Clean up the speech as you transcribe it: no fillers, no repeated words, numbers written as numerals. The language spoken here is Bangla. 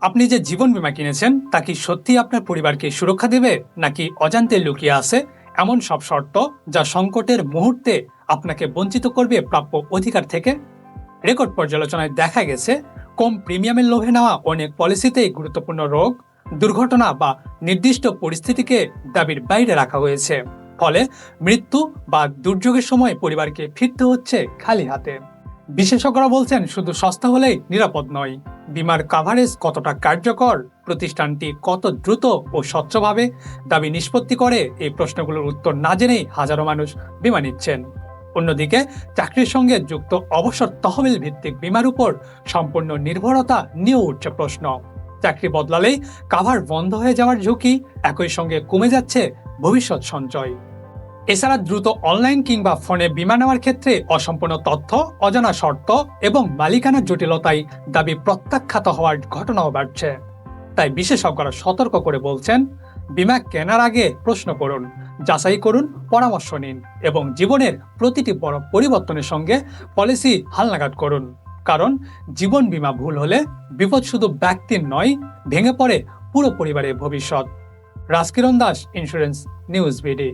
আপনি যে জীবন বীমা কিনেছেন তা কি সত্যি আপনার পরিবারকে সুরক্ষা দেবে, নাকি অজান্তে লুকিয়ে আছে এমন সব শর্ত যা সংকটের মুহূর্তে আপনাকে বঞ্চিত করবে প্রাপ্য অধিকার থেকে? রেকর্ড পর্যালোচনায় দেখা গেছে, কম প্রিমিয়ামের লোভে নেওয়া অনেক পলিসিতেই গুরুত্বপূর্ণ রোগ, দুর্ঘটনা বা নির্দিষ্ট পরিস্থিতিকে দাবির বাইরে রাখা হয়েছে। ফলে মৃত্যু বা দুর্যোগের সময় পরিবারকে ফিরতে হচ্ছে খালি হাতে। বিশেষজ্ঞরা বলছেন, শুধু সস্তা হলেই নিরাপদ নয়, বীমার কাভারেজ কতটা কার্যকর, প্রতিষ্ঠানটি কত দ্রুত ও স্বচ্ছভাবে দাবি নিষ্পত্তি করে, এই প্রশ্নগুলোর উত্তর না জেনেই হাজারো মানুষ বীমা নিচ্ছেন। অন্যদিকে চাকরির সঙ্গে যুক্ত অবসর তহবিল ভিত্তিক বীমার উপর সম্পূর্ণ নির্ভরতা নিয়েও উঠছে প্রশ্ন। চাকরি বদলালেই কাভার বন্ধ হয়ে যাওয়ার ঝুঁকি, একই সঙ্গে কমে যাচ্ছে ভবিষ্যৎ সঞ্চয়। এছাড়া দ্রুত অনলাইন কিংবা ফোনে বীমা নেওয়ার ক্ষেত্রে অসম্পূর্ণ তথ্য, অজানা শর্ত এবং মালিকানার জটিলতায় দাবি প্রত্যাখ্যাত হওয়ার ঘটনাও বাড়ছে। তাই বিশেষজ্ঞরা সতর্ক করে বলছেন, বীমা কেনার আগে প্রশ্ন করুন, যাচাই করুন, পরামর্শ নিন এবং জীবনের প্রতিটি বড় পরিবর্তনের সঙ্গে পলিসি হালনাগাদ করুন। কারণ জীবন বীমা ভুল হলে বিপদ শুধু ব্যক্তির নয়, ভেঙে পড়ে পুরো পরিবারের ভবিষ্যৎ। Rajkiran Das, insurance news BD.